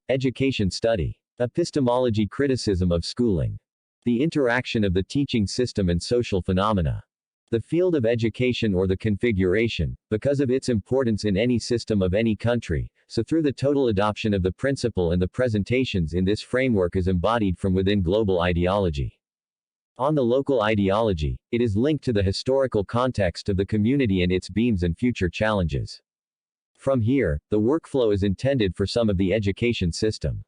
Education study. Epistemology criticism of schooling. The interaction of the teaching system and social phenomena. The field of education or the configuration, because of its importance in any system of any country, so through the total adoption of the principle and the presentations in this framework is embodied from within global ideology. On the local ideology, it is linked to the historical context of the community and its beams and future challenges. From here, the workflow is intended for some of the education system.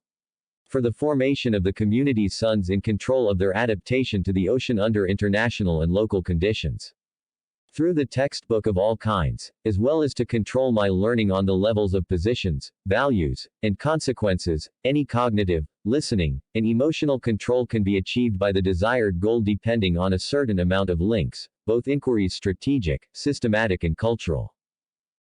For the formation of the community's sons in control of their adaptation to the ocean under international and local conditions. Through the textbook of all kinds, as well as to control my learning on the levels of positions, values, and consequences, any cognitive, listening, and emotional control can be achieved by the desired goal depending on a certain amount of links, both inquiries strategic, systematic and cultural.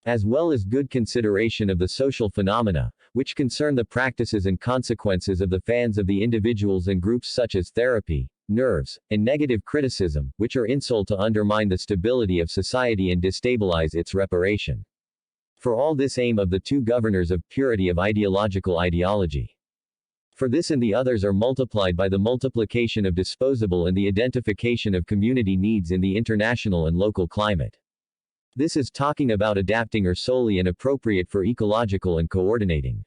As well as good consideration of the social phenomena, which concern the practices and consequences of the fans of the individuals and groups such as therapy, nerves, and negative criticism, which are insult to undermine the stability of society and destabilize its reparation. For all this aim of the two governors of purity of ideological ideology. For this and the others are multiplied by the multiplication of disposable and the identification of community needs in the international and local climate. This is talking about adapting or solely and appropriate for ecological and coordinating.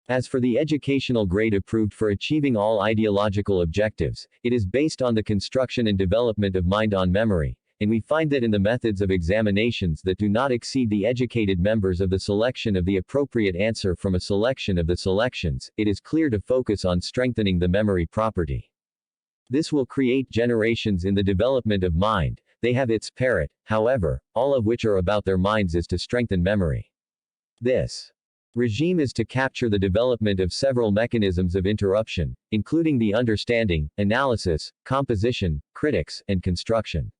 As for the educational grade approved for achieving all ideological objectives, it is based on the construction and development of mind on memory, and we find that in the methods of examinations that do not exceed the educated members of the selection of the appropriate answer from a selection of the selections, it is clear to focus on strengthening the memory property. This will create generations in the development of mind. They have its parrot, however, all of which are about their minds is to strengthen memory. This regime is to capture the development of several mechanisms of interruption, including the understanding, analysis, composition, critics, and construction.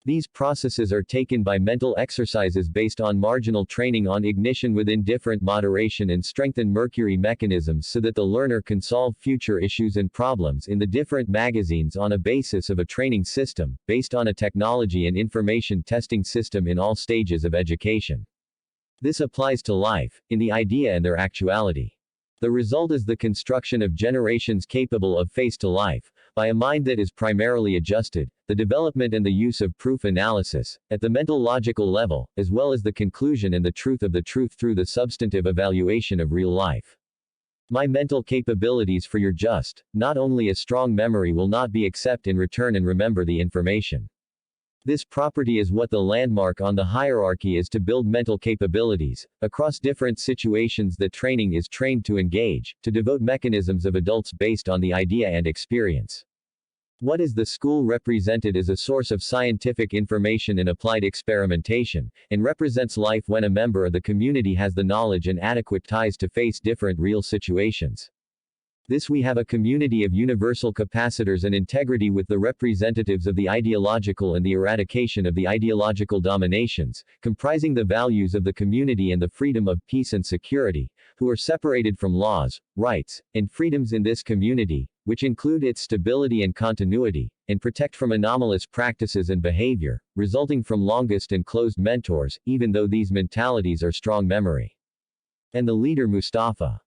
These processes are taken by mental exercises based on marginal training on ignition within different moderation and strengthen mercury mechanisms so that the learner can solve future issues and problems in the different magazines on a basis of a training system, based on a technology and information testing system in all stages of education. This applies to life, in the idea and their actuality. The result is the construction of generations capable of face to life, by a mind that is primarily adjusted, the development and the use of proof analysis, at the mental logical level, as well as the conclusion and the truth of the truth through the substantive evaluation of real life. My mental capabilities for your just, not only a strong memory will not be accept in return and remember the information. This property is what the landmark on the hierarchy is to build mental capabilities, across different situations that training is trained to engage, to devote mechanisms of adults based on the idea and experience. What is the school represented as a source of scientific information and applied experimentation, and represents life when a member of the community has the knowledge and adequate ties to face different real situations. This we have a community of universal capacitors and integrity with the representatives of the ideological and the eradication of the ideological dominations, comprising the values of the community and the freedom of peace and security, who are separated from laws, rights, and freedoms in this community, which include its stability and continuity, and protect from anomalous practices and behavior, resulting from longest and closed mentors, even though these mentalities are strong memory. And the leader Mustafa